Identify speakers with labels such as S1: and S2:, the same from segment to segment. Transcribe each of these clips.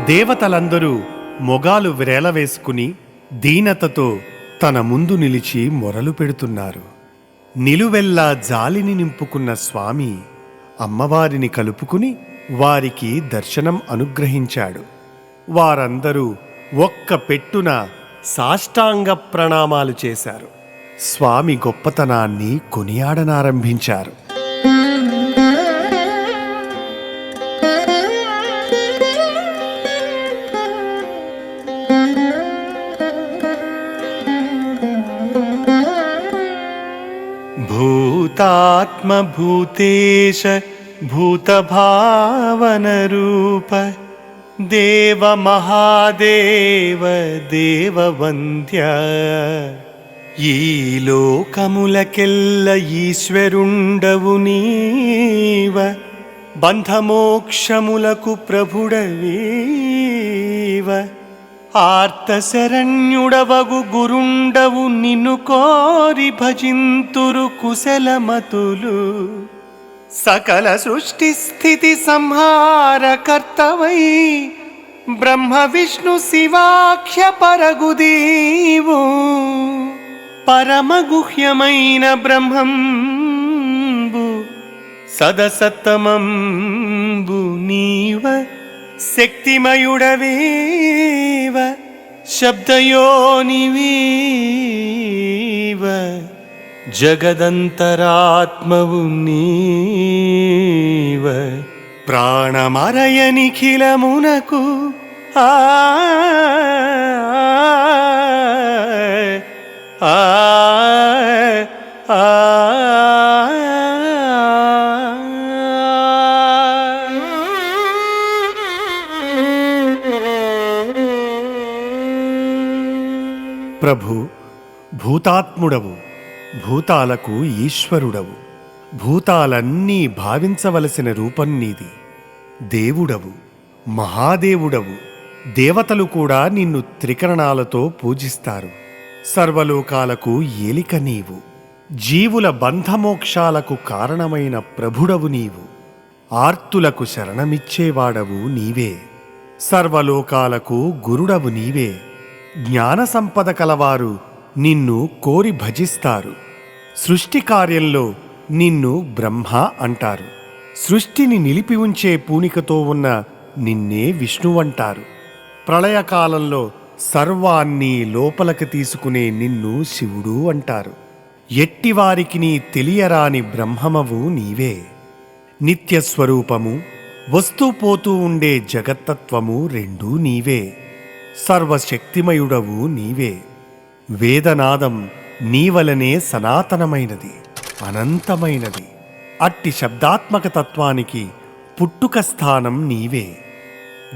S1: దేవతలందరూ మొగాలు వ్రేలవేసుకుని దీనతతో తన ముందు నిలిచి మొరలు పెడుతున్నారు. నిలువెల్లా జాలిని నింపుకున్న స్వామి అమ్మవారిని కలుపుకుని వారికి దర్శనం అనుగ్రహించాడు. వారందరూ ఒక్క పెట్టున సాష్టాంగ ప్రణామాలు చేశారు. స్వామి గొప్పతనాన్ని కొనియాడనారంభించారు. భూతాత్మ భూతేశ భూతభావన రూప దేవ మహాదేవ దేవవంద్య, ఈ లోకములకెల్ల ఈశ్వరుండవు నీవ, బంధమోక్షములకు ప్రభుడవీవ, ఆర్తశరణ్యుడవగు గురుండవు, నిన్ను కోరి భజింతురు కుశలమతులు, సకల సృష్టి స్థితి సంహారకర్తవై బ్రహ్మ విష్ణు శివాఖ్య పరగుదీవు, పరమగుహ్యమైన బ్రహ్మంబు సదసత్తమంబు నీవ, శక్తిమయుడవీవ శబ్దయోనివీవ, జగదంతరాత్మవు నీవ, ప్రాణమరయ నిఖిలమునకు ఆ ఆ ఆ ప్రభు, భూతాత్ముడవు, భూతాలకు ఈశ్వరుడవు, భూతాలన్నీ భావించవలసిన రూపం నీది. దేవుడవు, మహాదేవుడవు, దేవతలు కూడా నిన్ను త్రికరణాలతో పూజిస్తారు. సర్వలోకాలకు ఏలిక నీవు, జీవుల బంధమోక్షాలకు కారణమైన ప్రభుడవు నీవు, ఆర్తులకు శరణమిచ్చేవాడవు నీవే, సర్వలోకాలకు గురుడవు నీవే. జ్ఞాన సంపద కలవారు నిన్ను కోరి భజిస్తారు. సృష్టి కార్యంలో నిన్ను బ్రహ్మ అంటారు. సృష్టిని నిలిపి ఉంచే పూనికతో ఉన్న నిన్నే విష్ణువంటారు. ప్రళయకాలంలో సర్వాన్ని లోపలికి తీసుకునే నిన్ను శివుడు అంటారు. ఎట్టివారికి నీ తెలియరాని బ్రహ్మమవు నీవే. నిత్యస్వరూపము, వస్తూపోతూ ఉండే జగత్తత్వము రెండూ నీవే. సర్వశక్తిమయుడవు నీవే. వేదనాదం నీవలనే సనాతనమైనది, అనంతమైనది. అట్టి శబ్దాత్మక తత్వానికి పుట్టుక స్థానం నీవే.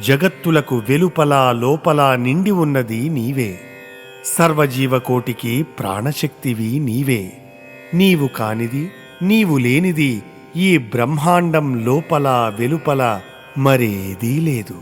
S1: జగత్తులకు వెలుపల లోపల నిండి ఉన్నది నీవే. సర్వజీవకోటికి ప్రాణశక్తివి నీవే. నీవు కానిది, నీవు లేనిది ఈ బ్రహ్మాండం లోపల వెలుపల మరేదీ లేదు.